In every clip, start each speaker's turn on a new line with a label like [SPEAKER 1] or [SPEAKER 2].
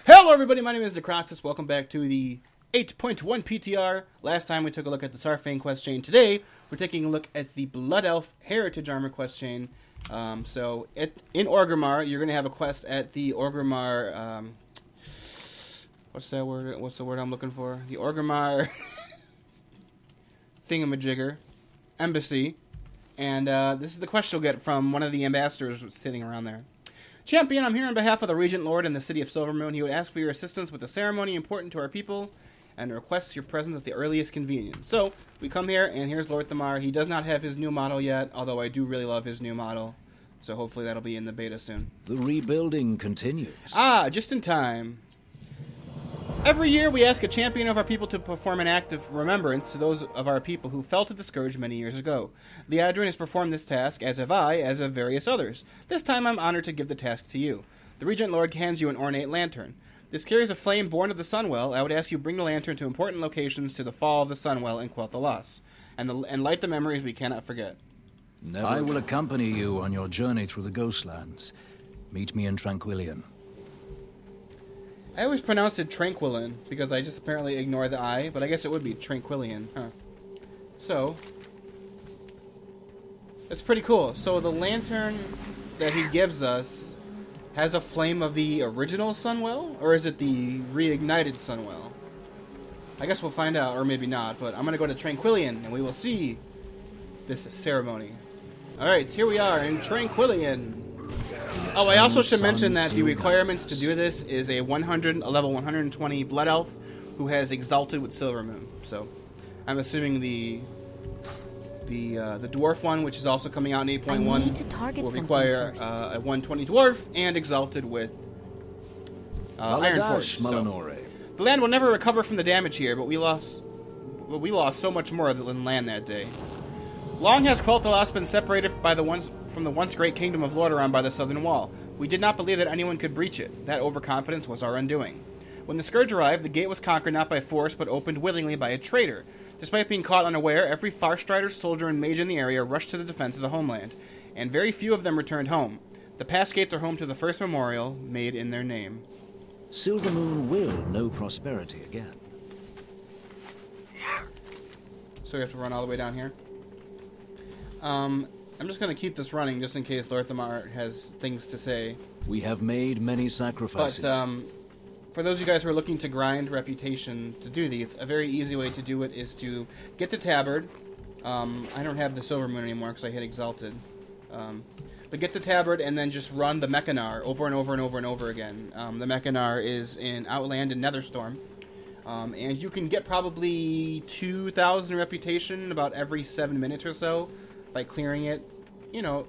[SPEAKER 1] Hello everybody, my name is Necroxus. Welcome back to the 8.1 PTR. Last time we took a look at the Sarfane quest chain. Today, we're taking a look at the Blood Elf Heritage Armor quest chain. In Orgrimmar, you're going to have a quest at the Orgrimmar, what's that word? What's the word I'm looking for? The Orgrimmar thingamajigger embassy. And this is the quest you'll get from one of the ambassadors sitting around there. Champion, I'm here on behalf of the Regent Lord in the city of Silvermoon. He would ask for your assistance with a ceremony important to our people and requests your presence at the earliest convenience. So, we come here, and here's Lor'themar. He does not have his new model yet, although I do really love his new model. So hopefully that'll be in the beta soon.
[SPEAKER 2] The rebuilding continues.
[SPEAKER 1] Ah, just in time. Every year we ask a champion of our people to perform an act of remembrance to those of our people who fell to the scourge many years ago. The Adrin has performed this task, as have I, as have various others. This time I'm honored to give the task to you. The Regent Lord hands you an ornate lantern. This carries a flame born of the Sunwell. I would ask you bring the lantern to important locations to the fall of the Sunwell and Kael'thas, and light the memories we cannot forget.
[SPEAKER 2] Never. I will accompany you on your journey through the Ghostlands. Meet me in Tranquillion.
[SPEAKER 1] I always pronounced it Tranquillin, because I just apparently ignore the I, but I guess it would be Tranquillion, huh? So, it's pretty cool. So the lantern that he gives us has a flame of the original Sunwell, or is it the reignited Sunwell? I guess we'll find out, or maybe not, but I'm going to go to Tranquillion, and we will see this ceremony. Alright, here we are in Tranquillion. Oh, I also should mention that the requirements to do this is a level 120 Blood Elf who has Exalted with Silvermoon. So, I'm assuming the Dwarf one, which is also coming out in 8.1, will require a 120 Dwarf and Exalted with Iron Forge. So, the land will never recover from the damage here, but we lost so much more than land that day. Long has Kael'thas been separated from the once great kingdom of Lordaeron by the southern wall. We did not believe that anyone could breach it. That overconfidence was our undoing. When the Scourge arrived, the gate was conquered not by force, but opened willingly by a traitor. Despite being caught unaware, every Farstrider, soldier, and mage in the area rushed to the defense of the homeland, and very few of them returned home. The pass gates are home to the first memorial made in their name.
[SPEAKER 2] Silvermoon will know prosperity again.
[SPEAKER 1] So we have to run all the way down here? I'm just going to keep this running just in case Lor'themar has things to say.
[SPEAKER 2] We have made many sacrifices.
[SPEAKER 1] But for those of you guys who are looking to grind reputation to do these, a very easy way to do it is to get the tabard. I don't have the Silvermoon anymore because I hit Exalted. But get the tabard and then just run the Mechanar over and over and over and over again. The Mechanar is in Outland and Netherstorm. And you can get probably 2,000 reputation about every 7 minutes or so by clearing it,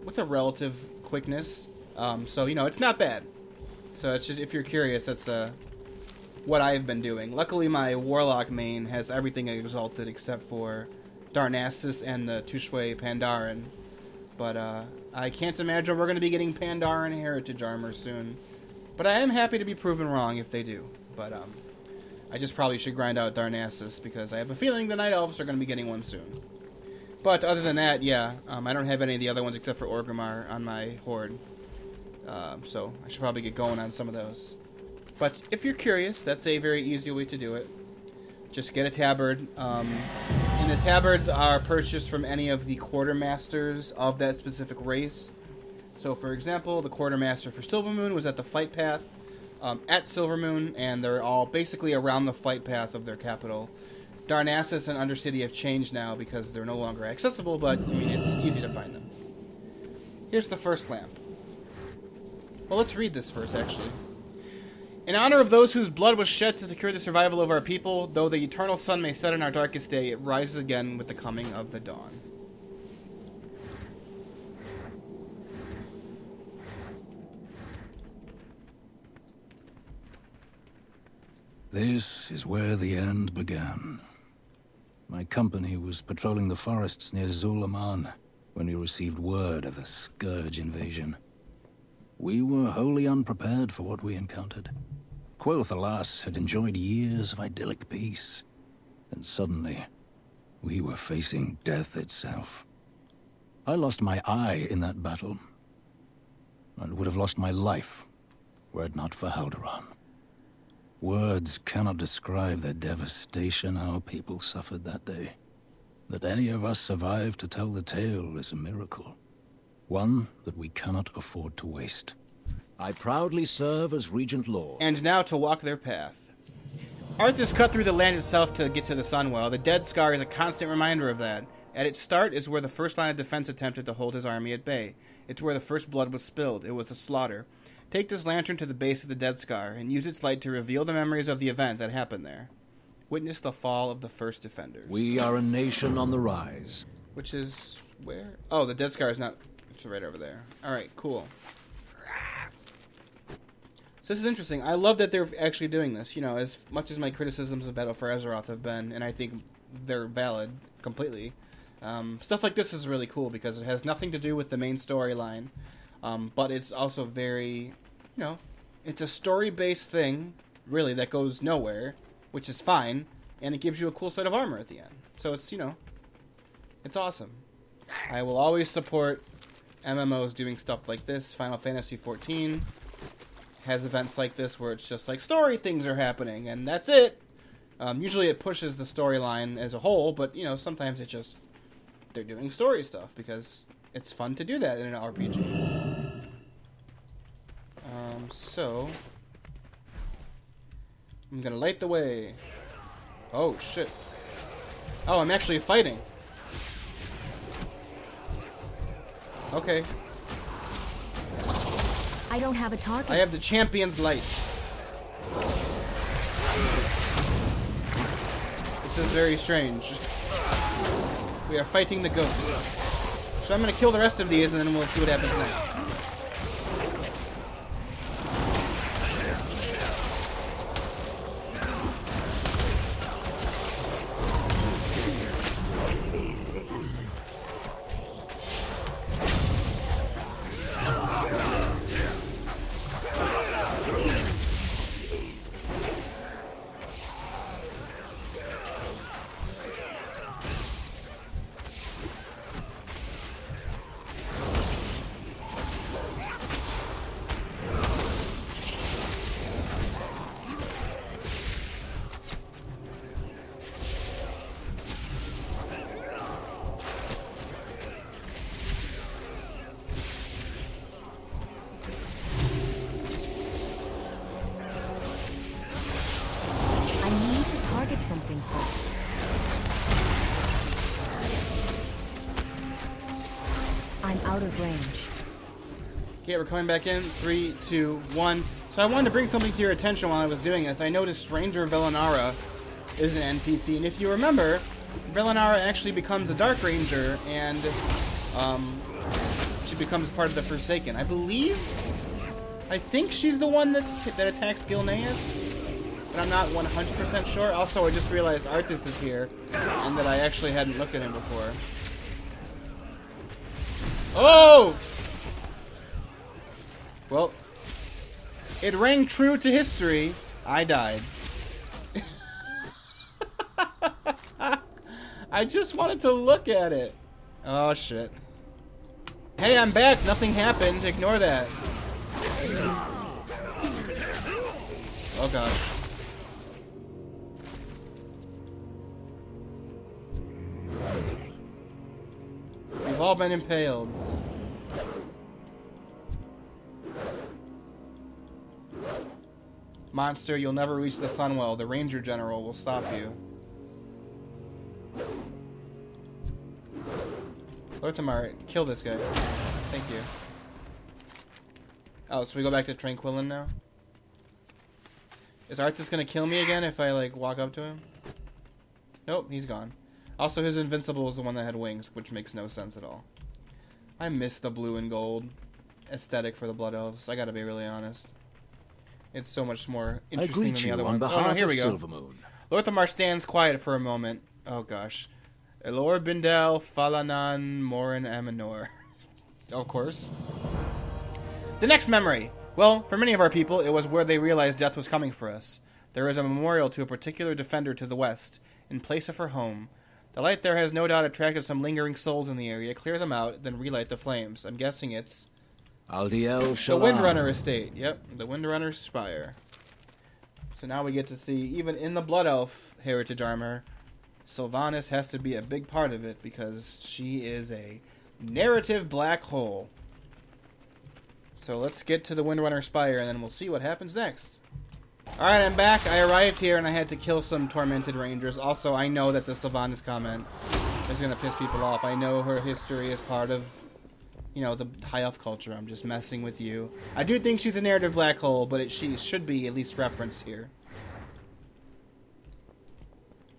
[SPEAKER 1] with a relative quickness. So, it's not bad. So, it's just, if you're curious, that's what I've been doing. Luckily, my Warlock main has everything exalted except for Darnassus and the Tushwe Pandaren. But, I can't imagine we're going to be getting Pandaren Heritage Armor soon. But I am happy to be proven wrong if they do. But, I just probably should grind out Darnassus because I have a feeling the Night Elves are going to be getting one soon. But other than that, yeah, I don't have any of the other ones except for Orgrimmar on my Horde. So I should probably get going on some of those. But if you're curious, that's a very easy way to do it. Just get a tabard. And the tabards are purchased from any of the quartermasters of that specific race. So for example, the quartermaster for Silvermoon was at the flight path at Silvermoon, and they're all basically around the flight path of their capital. Darnassus and Undercity have changed now because they're no longer accessible, but, it's easy to find them. Here's the first lamp. Well, let's read this first, actually. In honor of those whose blood was shed to secure the survival of our people, though the eternal sun may set in our darkest day, it rises again with the coming of the dawn.
[SPEAKER 2] This is where the end began. My company was patrolling the forests near Zul'Aman when we received word of the Scourge invasion. We were wholly unprepared for what we encountered. Kael'thas had enjoyed years of idyllic peace, and suddenly, we were facing death itself. I lost my eye in that battle, and would have lost my life were it not for Haldoran. Words cannot describe the devastation our people suffered that day. That any of us survived to tell the tale is a miracle. One that we cannot afford to waste.
[SPEAKER 3] I proudly serve as Regent Lord.
[SPEAKER 1] And now to walk their path. Arthas cut through the land itself to get to the Sunwell. The Dead Scar is a constant reminder of that. At its start is where the first line of defense attempted to hold his army at bay. It's where the first blood was spilled. It was a slaughter. Take this lantern to the base of the Dead Scar, and use its light to reveal the memories of the event that happened there. Witness the fall of the first defenders.
[SPEAKER 3] We are a nation on the rise.
[SPEAKER 1] Which is where? Oh, the Dead Scar is not... It's right over there. Alright, cool. So this is interesting. I love that they're actually doing this. You know, as much as my criticisms of Battle for Azeroth have been, and I think they're valid completely, stuff like this is really cool because it has nothing to do with the main storyline, but it's also very, you know, it's a story-based thing, really, that goes nowhere, which is fine, and it gives you a cool set of armor at the end. So it's, you know, it's awesome. I will always support MMOs doing stuff like this. Final Fantasy XIV has events like this where it's just like story things are happening, and that's it. Usually it pushes the storyline as a whole, but, you know, sometimes it just... They're doing story stuff because it's fun to do that in an RPG. So... I'm gonna light the way. Oh, shit. Oh, I'm actually fighting. Okay.
[SPEAKER 4] I don't have a target.
[SPEAKER 1] I have the champion's light. This is very strange. We are fighting the ghosts. So I'm gonna kill the rest of these and then we'll see what happens next.
[SPEAKER 4] Something first. I'm out of range.
[SPEAKER 1] Okay, we're coming back in. 3, 2, 1. So I wanted to bring something to your attention while I was doing this. I noticed Ranger Velenara is an NPC, and if you remember, Velenara actually becomes a Dark Ranger, and she becomes part of the Forsaken. I think she's the one that attacks Gilneas. But I'm not 100% sure. Also, I just realized Arthas is here, and that I actually hadn't looked at him before. Oh! Well, it rang true to history. I died. I just wanted to look at it. Oh, shit. Hey, I'm back. Nothing happened. Ignore that. Oh, gosh. We've all been impaled. Monster, you'll never reach the Sunwell. The Ranger General will stop you. Lor'themar, kill this guy. Thank you. Oh, so we go back to Tranquillin now? Is Arthas gonna kill me again if I, like, walk up to him? Nope, he's gone. Also, his Invincible is the one that had wings, which makes no sense at all. I miss the blue and gold aesthetic for the Blood Elves. I gotta be really honest. It's so much more interesting than the other one. Oh, no, here we go. Lor'themar stands quiet for a moment. Oh, gosh. Elor Bindel, Falanan, Morin, Aminor. Of course. The next memory. Well, for many of our people, it was where they realized death was coming for us. There is a memorial to a particular defender to the west, in place of her home. The light there has no doubt attracted some lingering souls in the area. Clear them out, then relight the flames. I'm guessing it's...
[SPEAKER 3] Aldiel
[SPEAKER 1] the Windrunner estate. Yep, the Windrunner Spire. So now we get to see, even in the Blood Elf heritage armor, Sylvanas has to be a big part of it because she is a narrative black hole. So let's get to the Windrunner Spire and then we'll see what happens next. Alright, I'm back. I arrived here and I had to kill some tormented rangers. Also, I know that the Sylvanas comment is going to piss people off. I know her history is part of, you know, the high elf culture. I'm just messing with you. I do think she's a narrative black hole, but she should be at least referenced here.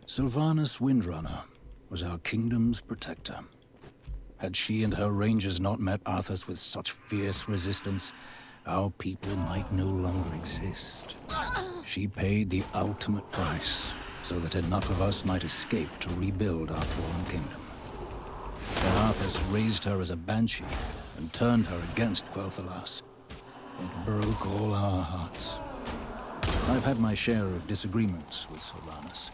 [SPEAKER 2] Sylvanas Windrunner was our kingdom's protector. Had she and her rangers not met Arthas with such fierce resistance, our people might no longer exist. She paid the ultimate price, so that enough of us might escape to rebuild our fallen kingdom. Then Arthas raised her as a banshee and turned her against Kael'thas. It broke all our hearts. I've had my share of disagreements with Solanas,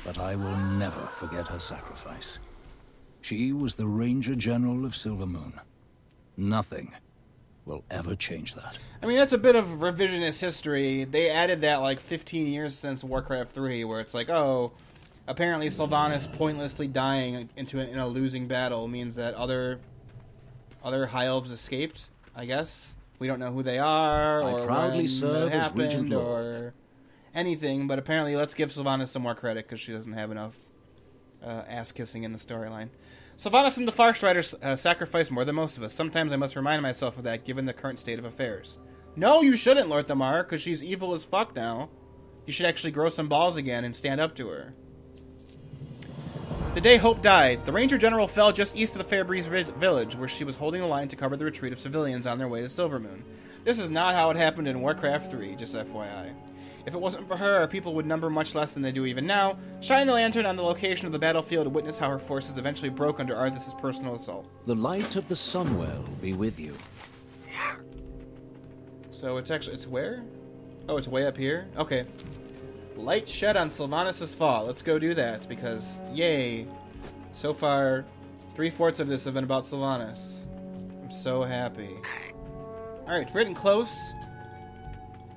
[SPEAKER 2] but I will never forget her sacrifice. She was the Ranger General of Silvermoon. Nothing will ever change that.
[SPEAKER 1] I mean, that's a bit of revisionist history. They added that like 15 years since Warcraft 3, where it's like, oh, apparently Sylvanas pointlessly dying in a losing battle means that other high elves escaped, I guess. We don't know who they are, or
[SPEAKER 3] proudly
[SPEAKER 1] when
[SPEAKER 3] serve
[SPEAKER 1] it
[SPEAKER 3] as Regent
[SPEAKER 1] happened,
[SPEAKER 3] Lord.
[SPEAKER 1] or anything, but apparently let's give Sylvanas some more credit, because she doesn't have enough ass-kissing in the storyline. Sylvanas and the Farstriders sacrifice more than most of us. Sometimes I must remind myself of that, given the current state of affairs. No, you shouldn't, Lor'themar, because she's evil as fuck now. You should actually grow some balls again and stand up to her. The day Hope died, the Ranger General fell just east of the Fairbreeze village, where she was holding a line to cover the retreat of civilians on their way to Silvermoon. This is not how it happened in Warcraft 3, just FYI. If it wasn't for her, our people would number much less than they do even now. Shine the lantern on the location of the battlefield to witness how her forces eventually broke under Arthas' personal assault.
[SPEAKER 3] The light of the Sunwell be with you.
[SPEAKER 1] So it's where? Oh, it's way up here? Okay. Light shed on Sylvanas' fall. Let's go do that, because, yay. So far, 3/4 of this have been about Sylvanas. I'm so happy. Alright, we're getting close.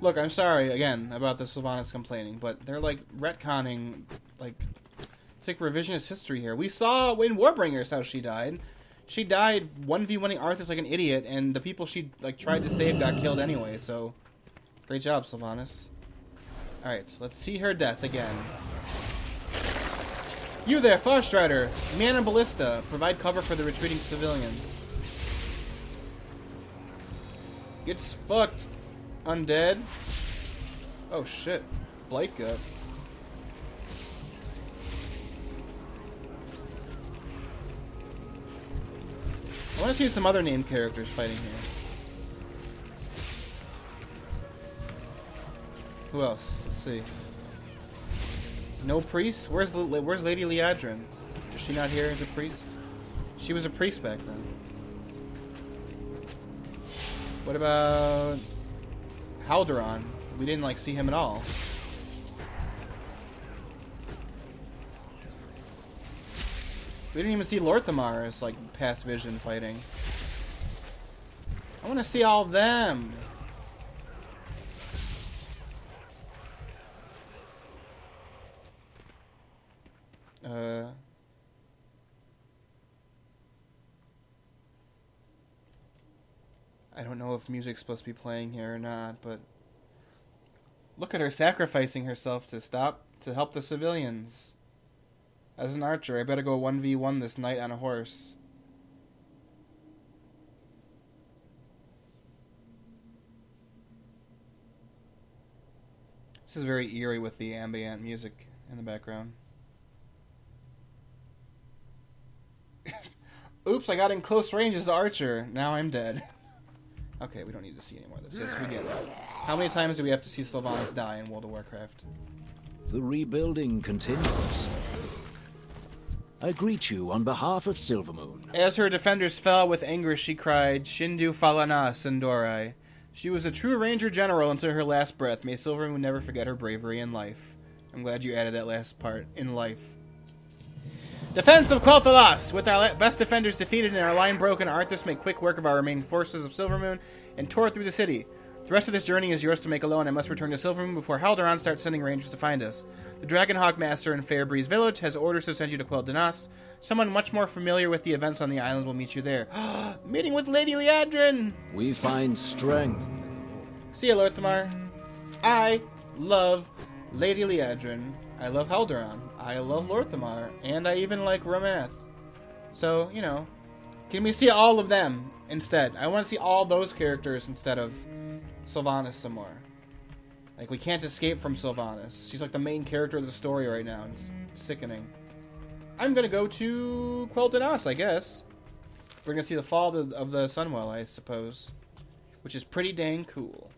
[SPEAKER 1] Look, I'm sorry, again, about the Sylvanas complaining, but they're, like, retconning, like, it's like revisionist history here. We saw in Warbringers how she died. She died 1v1ing Arthas like an idiot, and the people she, like, tried to save got killed anyway, so great job, Sylvanas. Alright, let's see her death again. You there, Farstrider! Man and Ballista, provide cover for the retreating civilians. Gets fucked. Undead. Oh shit. Blight gut. I want to see some other named characters fighting here. Who else? Let's see. No priest? Where's Lady Liadrin? Is she not here as a priest? She was a priest back then. What about Haldoran? We didn't like see him at all. We didn't even see Lor'themar as like past vision fighting. I want to see all of them. I don't know if music's supposed to be playing here or not, but look at her sacrificing herself to help the civilians. As an archer, I better go 1v1 this night on a horse. This is very eerie with the ambient music in the background. Oops, I got in close range as an archer. Now I'm dead. Okay, we don't need to see any more of this. Yes, we get it. How many times do we have to see Sylvanas die in World of Warcraft?
[SPEAKER 3] The rebuilding continues. I greet you on behalf of Silvermoon.
[SPEAKER 1] As her defenders fell with anguish, she cried, Shindu Falana Sindorai. She was a true Ranger General until her last breath. May Silvermoon never forget her bravery in life. I'm glad you added that last part, in life. Defense of Kael'thas! With our best defenders defeated and our line broken, Arthas made quick work of our remaining forces of Silvermoon and tore through the city. The rest of this journey is yours to make alone. I must return to Silvermoon before Haldoran starts sending rangers to find us. The Dragonhawk Master in Fairbreeze Village has orders to send you to Kael'thas. Someone much more familiar with the events on the island will meet you there. Meeting with Lady Liadrin!
[SPEAKER 3] We find strength.
[SPEAKER 1] See ya, Lor'themar. I love Lady Liadrin. I love Haldoran. I love Lor'themar. And I even like Romanath. So, you know, can we see all of them instead? I want to see all those characters instead of Sylvanas some more. Like, we can't escape from Sylvanas. She's like the main character of the story right now. It's sickening. I'm gonna go to Kael'thas, I guess. We're gonna see the fall of the Sunwell, I suppose. Which is pretty dang cool.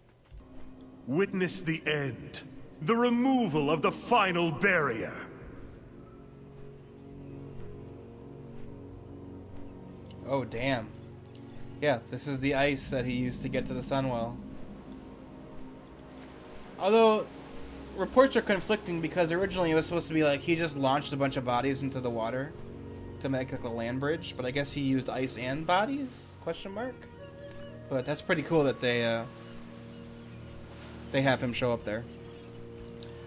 [SPEAKER 5] Witness the end. The removal of the final barrier.
[SPEAKER 1] Oh, damn. Yeah, this is the ice that he used to get to the Sunwell. Although, reports are conflicting because originally it was supposed to be like he just launched a bunch of bodies into the water to make like a land bridge, but I guess he used ice and bodies? Question mark. But that's pretty cool that they have him show up there.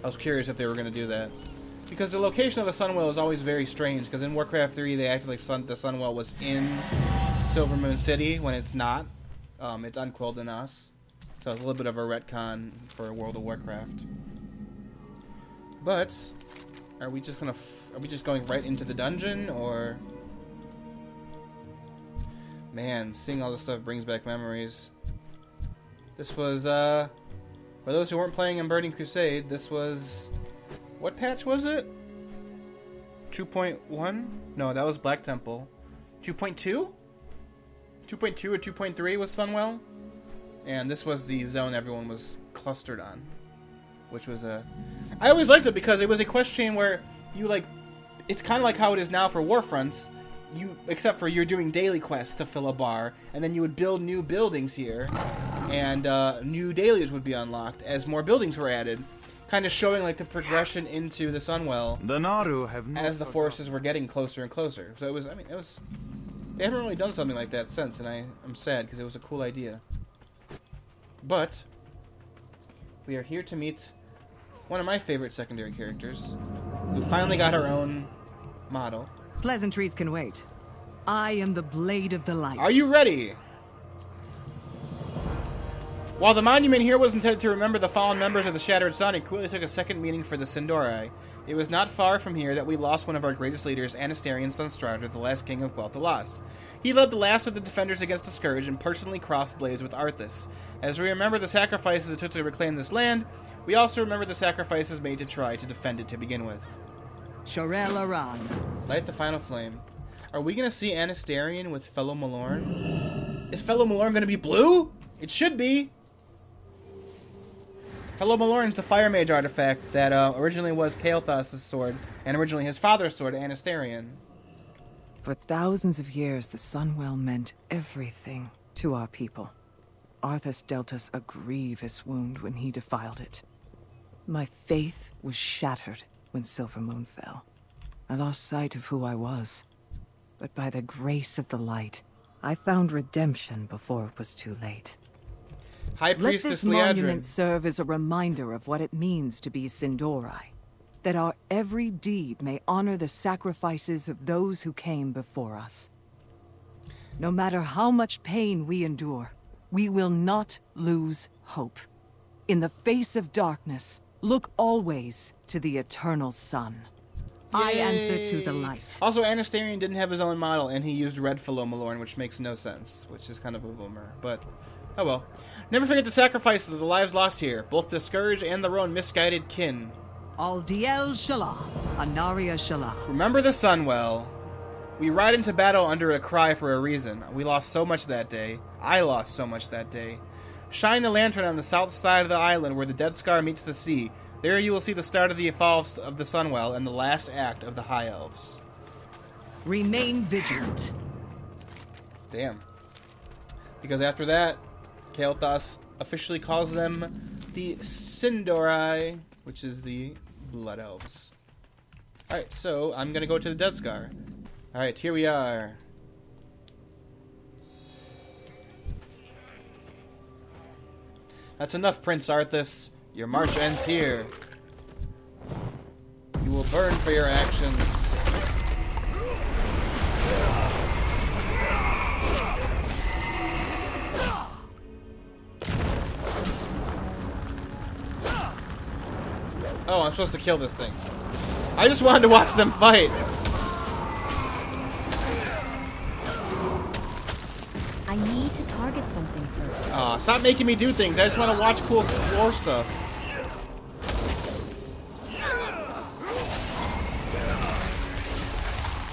[SPEAKER 1] I was curious if they were going to do that. Because the location of the Sunwell is always very strange, because in Warcraft 3 they acted like the Sunwell was in Silvermoon City when it's not. It's on Kael'thas. So it's a little bit of a retcon for World of Warcraft. But are we just going right into the dungeon, or? Man, seeing all this stuff brings back memories. This was for those who weren't playing in Burning Crusade, this was, what patch was it? 2.1? No, that was Black Temple. 2.2? 2.2 or 2.3 was Sunwell? And this was the zone everyone was clustered on. Which was a... I always liked it because it was a quest chain where you, like... It's kind of like how it is now for Warfronts. Except for you're doing daily quests to fill a bar, and then you would build new buildings here, and new dailies would be unlocked as more buildings were added. Kind of showing, like, the progression into the Sunwell
[SPEAKER 6] The Naru have
[SPEAKER 1] as the forces were getting closer and closer. So it was, I mean, it was... They haven't really done something like that since, and I'm sad because it was a cool idea. But we are here to meet one of my favorite secondary characters, who finally got her own model.
[SPEAKER 7] Pleasantries can wait. I am the Blade of the Light.
[SPEAKER 1] Are you ready? While the monument here was intended to remember the fallen members of the Shattered Sun, it clearly took a second meaning for the Sin'dorei. It was not far from here that we lost one of our greatest leaders, Anastarian Sunstrider, the last king of Kael'thas. He led the last of the defenders against the Scourge and personally crossed blades with Arthas. As we remember the sacrifices it took to reclaim this land, we also remember the sacrifices made to try to defend it to begin with.
[SPEAKER 7] Shorel Aran.
[SPEAKER 1] Light the final flame. Are we going to see Anastarian with Felo'melorn? Is Felo'melorn going to be blue? It should be. Felo'melorn is the Fire Mage artifact that originally was Kael'thas' sword, and originally his father's sword, Anastarian.
[SPEAKER 7] For thousands of years, the Sunwell meant everything to our people. Arthas dealt us a grievous wound when he defiled it. My faith was shattered when Silvermoon fell. I lost sight of who I was. But by the grace of the light, I found redemption before it was too late.
[SPEAKER 1] High
[SPEAKER 7] Let
[SPEAKER 1] Priestess
[SPEAKER 7] this
[SPEAKER 1] Liadrin.
[SPEAKER 7] monument serve as a reminder of what it means to be Sin'dorei. That our every deed may honor the sacrifices of those who came before us. No matter how much pain we endure, we will not lose hope. In the face of darkness, look always to the eternal sun. I answer to the light.
[SPEAKER 1] Also, Anastarian didn't have his own model, and he used red Felo'melorn, which makes no sense, which is kind of a bummer, but oh well. Never forget the sacrifices of the lives lost here, both the Scourge and their own misguided kin.
[SPEAKER 7] Aldiel Shalah, Anaria Shalah.
[SPEAKER 1] Remember the Sunwell. We ride into battle under a cry for a reason. We lost so much that day. I lost so much that day. Shine the lantern on the south side of the island where the Dead Scar meets the sea. There you will see the start of the fall of the Sunwell and the last act of the High Elves.
[SPEAKER 7] Remain vigilant.
[SPEAKER 1] Damn. Because after that, Kael'thas officially calls them the Sin'dorei, which is the Blood Elves. Alright, so I'm going to go to the Dead Scar. Alright, here we are. That's enough, Prince Arthas. Your march ends here. You will burn for your actions. Oh, I'm supposed to kill this thing. I just wanted to watch them fight.
[SPEAKER 4] I need to target something first.
[SPEAKER 1] Aw, stop making me do things. I just want to watch cool war stuff.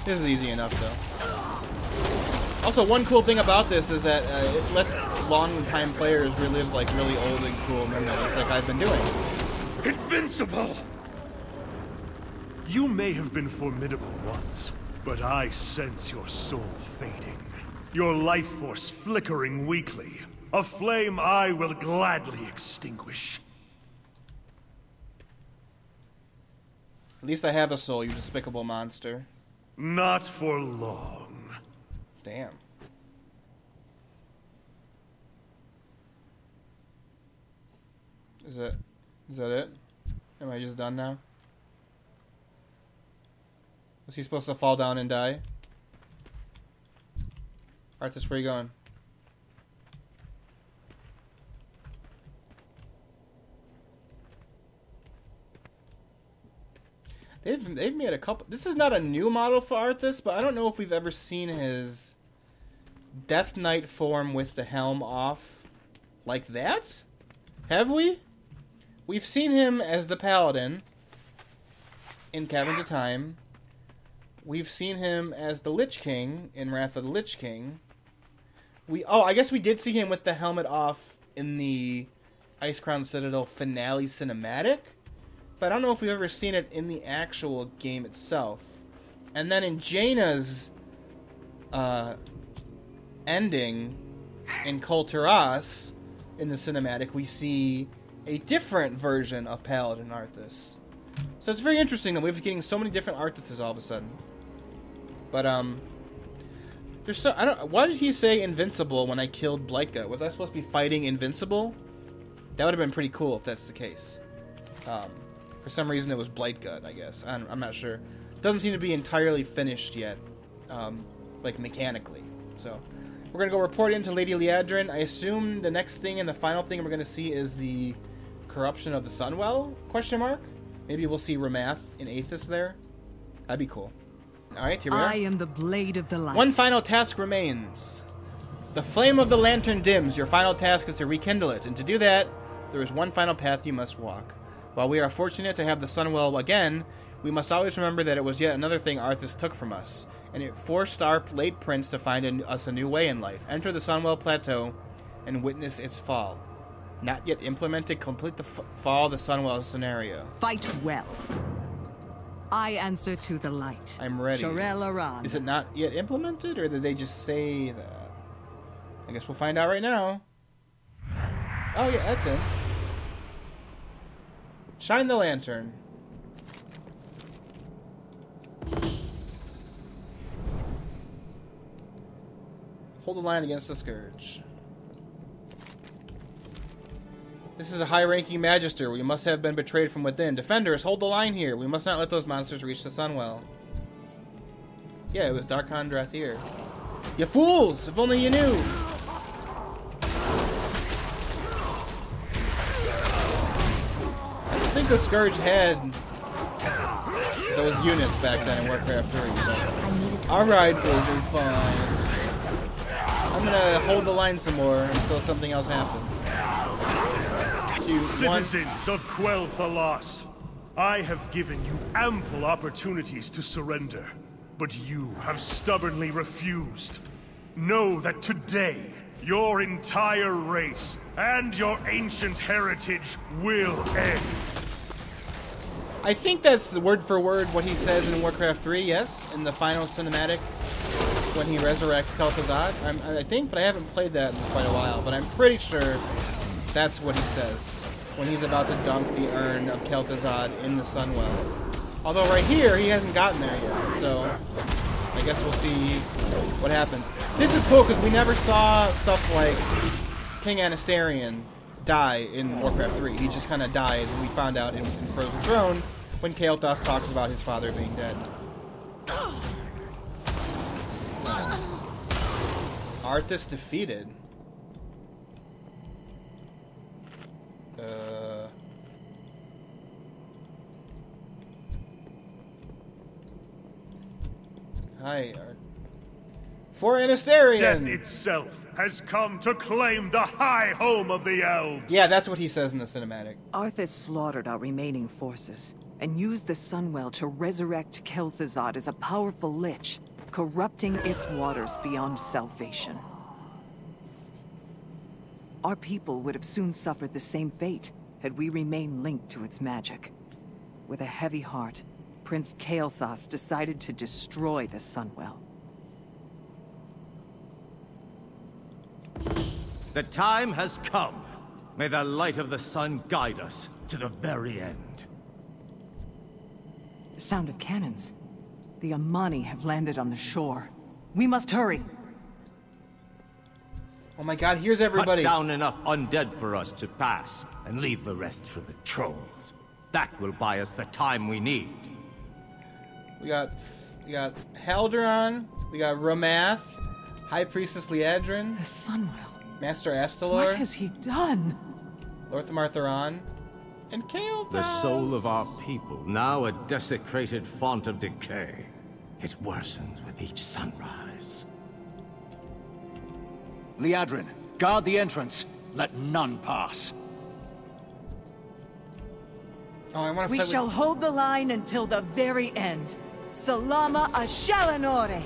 [SPEAKER 1] This is easy enough, though. Also, one cool thing about this is that it lets long-time players relive like really old and cool memories, like I've been doing.
[SPEAKER 5] Invincible! You may have been formidable once, but I sense your soul fading. Your life force flickering weakly. A flame I will gladly extinguish.
[SPEAKER 1] At least I have a soul, you despicable monster.
[SPEAKER 5] Not for long.
[SPEAKER 1] Damn. Is that it? Am I just done now? Was he supposed to fall down and die? Arthas, where you going? They've made a couple. This is not a new model for Arthas, but I don't know if we've ever seen his Death Knight form with the helm off like that. Have we? We've seen him as the Paladin in Caverns of Time. We've seen him as the Lich King in Wrath of the Lich King. I guess we did see him with the helmet off in the Icecrown Citadel finale cinematic, but I don't know if we've ever seen it in the actual game itself. And then in Jaina's ending in Kul Tiras in the cinematic, we see a different version of Paladin Arthas. So it's very interesting that we're getting so many different Arthases all of a sudden. But there's so why did he say invincible when I killed Blightgut? Was I supposed to be fighting invincible? That would have been pretty cool if that's the case. For some reason it was Blightgut, I guess. I'm not sure. Doesn't seem to be entirely finished yet, like mechanically. So we're gonna go report into Lady Liadrin. I assume the next thing and the final thing we're gonna see is the corruption of the Sunwell? Question mark. Maybe we'll see Ramath in Aethys there. That'd be cool. Alright, here we are.
[SPEAKER 7] I am the blade of the light.
[SPEAKER 1] One final task remains. The flame of the lantern dims. Your final task is to rekindle it. And to do that, there is one final path you must walk. While we are fortunate to have the Sunwell again, we must always remember that it was yet another thing Arthas took from us. And it forced our late prince to find us a new way in life. Enter the Sunwell Plateau and witness its fall. Not yet implemented, complete the fall of the Sunwell scenario.
[SPEAKER 7] Fight well. I answer to the light.
[SPEAKER 1] I'm ready.
[SPEAKER 7] Shore'el-Aran.
[SPEAKER 1] Is it not yet implemented, or did they just say that? I guess we'll find out right now. Oh yeah, that's it. Shine the lantern. Hold the line against the scourge. This is a high-ranking magister. We must have been betrayed from within. Defenders, hold the line here. We must not let those monsters reach the Sunwell. Yeah, it was Darkon Drathir. You fools! If only you knew! I don't think the Scourge had those units back then in Warcraft 3. Alright, Blizzard, fine. I'm gonna hold the line some more until something else happens.
[SPEAKER 5] Citizens of Kael'thas, I have given you ample opportunities to surrender, but you have stubbornly refused. Know that today, your entire race and your ancient heritage will end.
[SPEAKER 1] I think that's word for word what he says in Warcraft 3, yes, in the final cinematic when he resurrects Kael'thas. I think, but I haven't played that in quite a while, but I'm pretty sure that's what he says when he's about to dunk the urn of Kael'thas in the Sunwell. Although right here, he hasn't gotten there yet, so I guess we'll see what happens. This is cool because we never saw stuff like King Anastarion die in Warcraft 3. He just kind of died, and we found out in Frozen Throne when Kael'thas talks about his father being dead. Arthas defeated. Hi, for Anastarian!
[SPEAKER 5] Death itself has come to claim the high home of the elves!
[SPEAKER 1] Yeah, that's what he says in the cinematic.
[SPEAKER 7] Arthas slaughtered our remaining forces, and used the Sunwell to resurrect Kael'thas as a powerful lich, corrupting its waters beyond salvation. Our people would have soon suffered the same fate had we remained linked to its magic. With a heavy heart, Prince Kael'thas decided to destroy the Sunwell.
[SPEAKER 6] The time has come. May the light of the sun guide us to the very end.
[SPEAKER 7] The sound of cannons. The Amani have landed on the shore. We must hurry.
[SPEAKER 1] Oh my god, here's everybody.
[SPEAKER 6] Cut down enough undead for us to pass, and leave the rest for the trolls. That will buy us the time we need.
[SPEAKER 1] We got Haldoran, we got Ramath, High Priestess Liadrin,
[SPEAKER 7] The Sunwell.
[SPEAKER 1] Master Astalor,
[SPEAKER 7] What has he done?
[SPEAKER 1] Lor'themar Thuran, and Kael'thas.
[SPEAKER 6] The soul of our people, now a desecrated font of decay. It worsens with each sunrise.
[SPEAKER 3] Liadrin, guard the entrance. Let none pass.
[SPEAKER 1] Oh, I want to
[SPEAKER 7] We
[SPEAKER 1] fight
[SPEAKER 7] shall hold the line until the very end. Salama Ashalanore.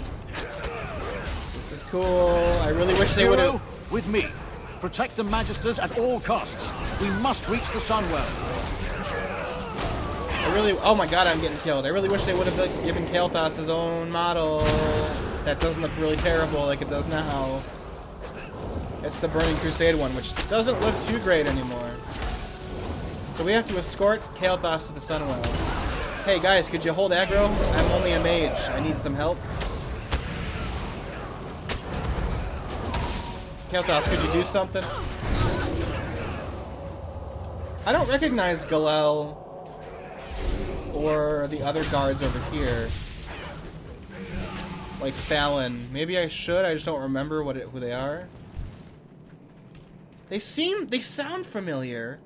[SPEAKER 1] This is cool. I really wish they would
[SPEAKER 3] Hero,
[SPEAKER 1] have.
[SPEAKER 3] with me. Protect the Magisters at all costs. We must reach the Sunwell.
[SPEAKER 1] Oh my god, I'm getting killed. I really wish they would have given Kael'thas his own model. That doesn't look really terrible like it does now. It's the Burning Crusade one, which doesn't look too great anymore. So we have to escort Kael'thas to the Sunwell. Hey guys, could you hold aggro? I'm only a mage. I need some help. Kael'thas, could you do something? I don't recognize Galel or the other guards over here. Like Fallon. Maybe I should, I just don't remember who they are. They sound familiar,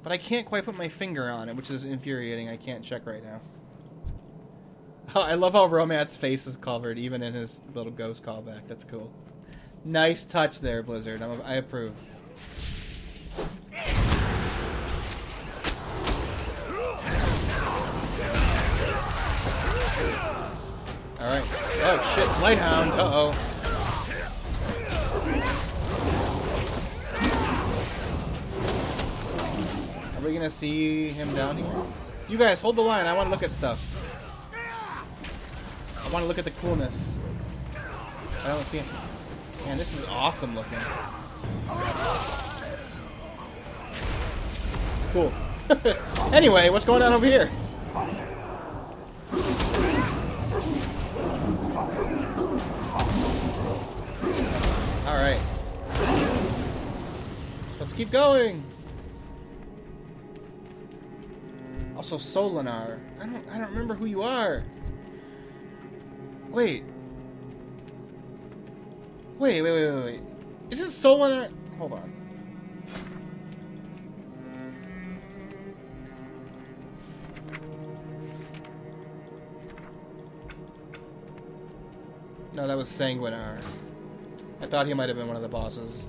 [SPEAKER 1] but I can't quite put my finger on it, which is infuriating. I can't check right now. Oh, I love how Romat's face is covered, even in his little ghost callback. That's cool. Nice touch there, Blizzard. I approve. Alright. Oh, shit. Lighthound. Uh-oh. Are we gonna see him down here? You guys, hold the line. I want to look at stuff. I want to look at the coolness. I don't see him. Man, this is awesome looking. Cool. Anyway, what's going on over here? Alright. Let's keep going. Also, Solanas. I don't remember who you are. Wait. Isn't Solanas... Hold on. No, that was Sanguinar. I thought he might have been one of the bosses.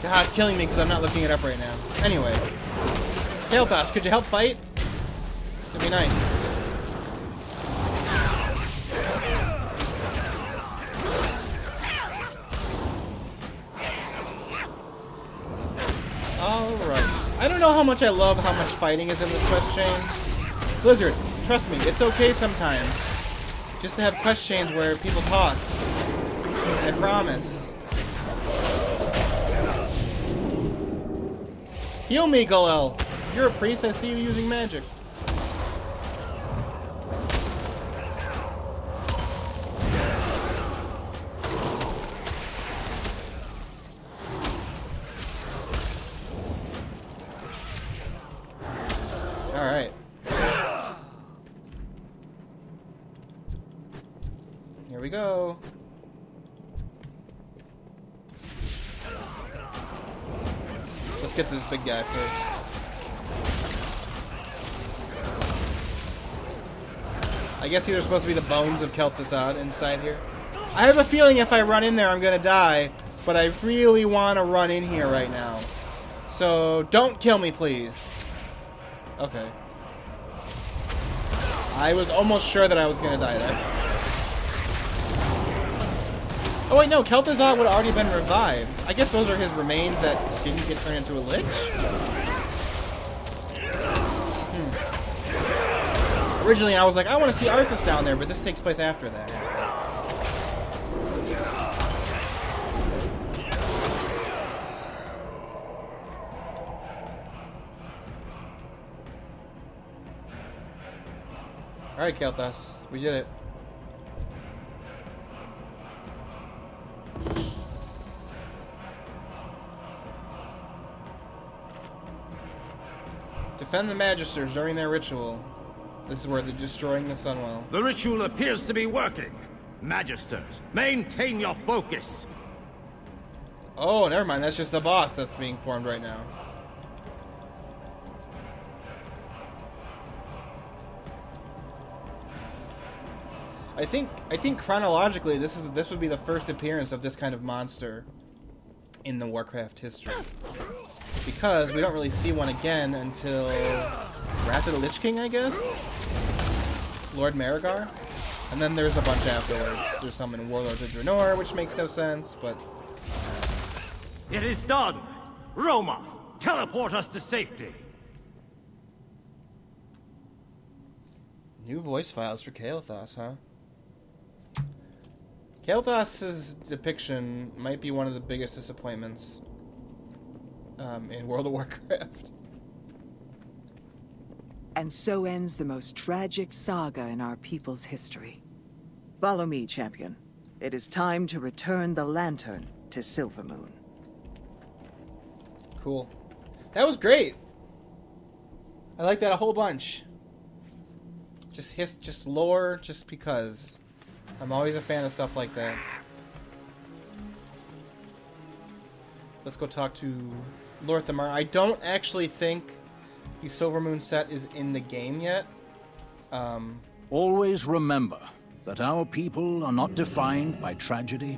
[SPEAKER 1] God, it's killing me because I'm not looking it up right now. Anyway. Kael'thas, could you help fight? It'd be nice. Alright. I don't know how much I love how much fighting is in this quest chain. Blizzard, trust me, it's okay sometimes. Just to have quest chains where people talk. I promise. Heal me, Galel. You're a priest, I see you using magic. Alright. Here we go. Let's get this big guy first. I guess these are supposed to be the bones of Kael'thas inside here. I have a feeling if I run in there, I'm gonna die, but I really want to run in here right now. So, don't kill me, please. Okay. I was almost sure that I was gonna die there. Oh wait, no, Kael'thas would have already been revived. I guess those are his remains that didn't get turned into a lich? Originally, I was like, I want to see Arthas down there, but this takes place after that. Alright, Kael'thas. We did it. Defend the Magisters during their ritual. This is where they're destroying the Sunwell.
[SPEAKER 6] The ritual appears to be working. Magisters, maintain your focus.
[SPEAKER 1] Oh, never mind. That's just the boss that's being formed right now. I think chronologically this would be the first appearance of this kind of monster in the Warcraft history. Because we don't really see one again until Wrath of the Lich King, I guess? Lord Marigar? And then there's a bunch afterwards. There's some in Warlords of Draenor, which makes no sense, but...
[SPEAKER 6] It is done! Roma, teleport us to safety!
[SPEAKER 1] New voice files for Kael'thas, huh? Kael'thas' depiction might be one of the biggest disappointments in World of Warcraft.
[SPEAKER 7] And so ends the most tragic saga in our people's history. Follow me, champion. It is time to return the lantern to Silvermoon.
[SPEAKER 1] Cool. That was great. I like that a whole bunch. Just lore, just because. I'm always a fan of stuff like that. Let's go talk to Lor'themar. I don't actually think the Silvermoon set is in the game yet.
[SPEAKER 2] Always remember that our people are not defined by tragedy,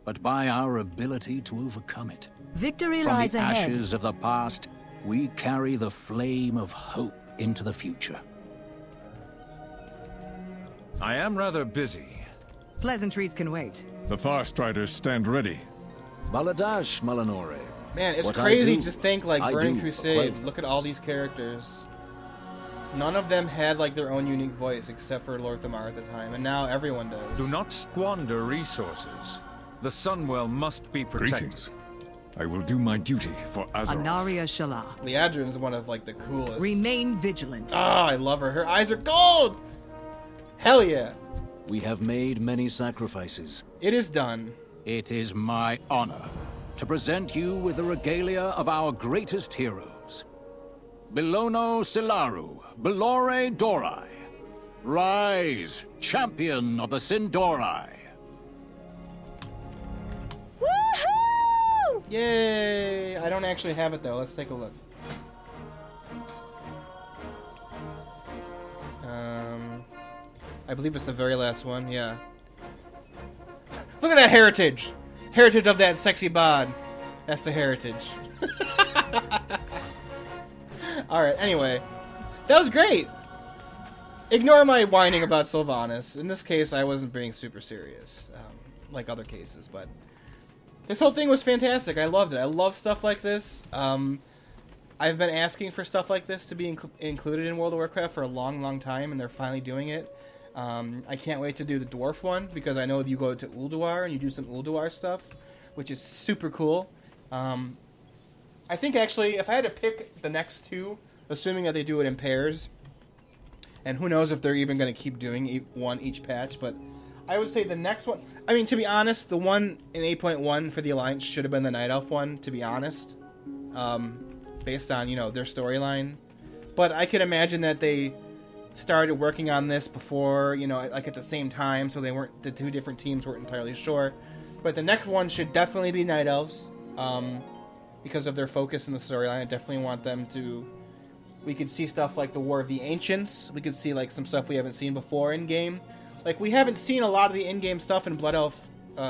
[SPEAKER 2] but by our ability to overcome it.
[SPEAKER 4] Victory
[SPEAKER 2] From
[SPEAKER 4] lies
[SPEAKER 2] the
[SPEAKER 4] ahead.
[SPEAKER 2] ashes of the past, we carry the flame of hope into the future.
[SPEAKER 8] I am rather busy.
[SPEAKER 7] Pleasantries can wait.
[SPEAKER 8] The Farstriders stand ready.
[SPEAKER 2] Baladash, Malanore.
[SPEAKER 1] Man, it's
[SPEAKER 2] What I
[SPEAKER 1] crazy
[SPEAKER 2] do,
[SPEAKER 1] to think, like,
[SPEAKER 2] I
[SPEAKER 1] Burning
[SPEAKER 2] do for
[SPEAKER 1] Crusade,
[SPEAKER 2] Quaid.
[SPEAKER 1] look at all these characters. None of them had, like, their own unique voice, except for Lor'themar at the time, and now everyone does.
[SPEAKER 8] Do not squander resources. The Sunwell must be protected.
[SPEAKER 9] Greetings. I will do my duty for Azeroth.
[SPEAKER 7] Anaria Shala.
[SPEAKER 1] Liadrin's one of, like, the coolest.
[SPEAKER 7] Remain vigilant.
[SPEAKER 1] Ah, I love her. Her eyes are gold! Hell yeah.
[SPEAKER 2] We have made many sacrifices.
[SPEAKER 1] It is done.
[SPEAKER 2] It is my honor to present you with the regalia of our greatest heroes. Belono Silaru, Belore Dorai. Rise, champion of the Sin'dorei.
[SPEAKER 4] Woohoo!
[SPEAKER 1] Yay! I don't actually have it, though. Let's take a look. I believe it's the very last one, yeah. Look at that heritage! Heritage of that sexy bod. That's the heritage. Alright, anyway. That was great! Ignore my whining about Sylvanas. In this case, I wasn't being super serious. Like other cases, but... This whole thing was fantastic. I loved it. I love stuff like this. I've been asking for stuff like this to be included in World of Warcraft for a long, long time, and they're finally doing it. I can't wait to do the dwarf one, because I know you go to Ulduar and you do some Ulduar stuff, which is super cool. I think, actually, if I had to pick the next two, assuming that they do it in pairs, and who knows if they're even going to keep doing one each patch, but I would say the next one... I mean, to be honest, the one in 8.1 for the Alliance should have been the Night Elf one, to be honest. Based on, you know, their storyline. But I could imagine that they started working on this before, you know, like at the same time, so the two different teams weren't entirely sure. But the next one should definitely be Night Elves, because of their focus in the storyline. I definitely want them to... We could see stuff like the War of the Ancients. We could see like some stuff we haven't seen before in-game. Like, we haven't seen a lot of the in-game stuff in Blood Elf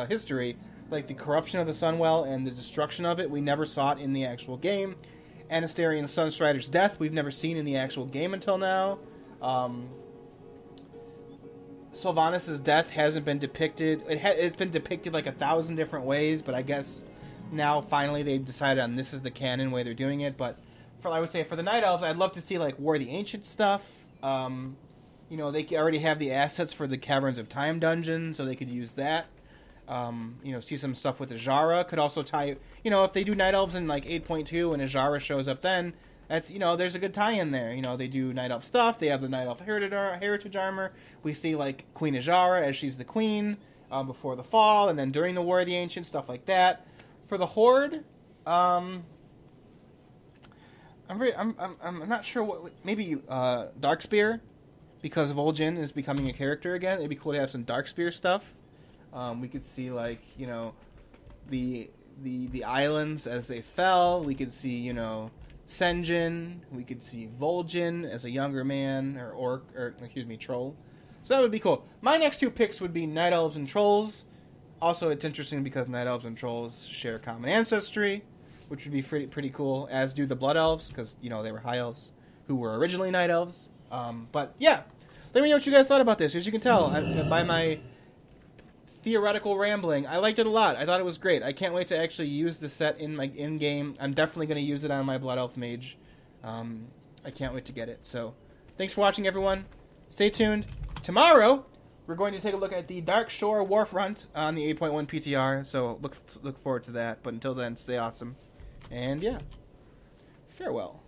[SPEAKER 1] history, like the corruption of the Sunwell and the destruction of it. We never saw it in the actual game. Anastarian Sunstrider's death, we've never seen in the actual game until now. Sylvanas' death hasn't been depicted. It's been depicted like 1,000 different ways, but I guess now finally they've decided on this is the canon way they're doing it. But I would say for the Night Elves, I'd love to see like War of the Ancient stuff. You know, they already have the assets for the Caverns of Time dungeon, so they could use that. You know, see some stuff with Azara. Could also tie, you know, if they do Night Elves in like 8.2 and Azara shows up then, that's, you know, there's a good tie-in there. You know, they do Night Elf stuff. They have the Night Elf heritage armor. We see like Queen Azara as she's the queen before the fall, and then during the War of the Ancients, stuff like that. For the Horde, I'm not sure what, maybe Darkspear, because Vol'jin is becoming a character again. It'd be cool to have some Darkspear stuff. We could see like, you know, the islands as they fell. We could see, you know, Sen'jin. We could see Vol'jin as a younger man or troll. So that would be cool. My next two picks would be Night Elves and Trolls. Also, it's interesting because Night Elves and Trolls share common ancestry, which would be pretty cool, as do the Blood Elves, because, you know, they were High Elves who were originally Night Elves. But, yeah. Let me know what you guys thought about this. As you can tell, by my theoretical rambling, I liked it a lot. I thought it was great. I can't wait to actually use the set in my in-game. I'm definitely going to use it on my Blood Elf Mage. I can't wait to get it. So, thanks for watching, everyone. Stay tuned. Tomorrow, we're going to take a look at the Dark Shore Warfront on the 8.1 PTR. So, look forward to that. But until then, stay awesome. And, yeah. Farewell.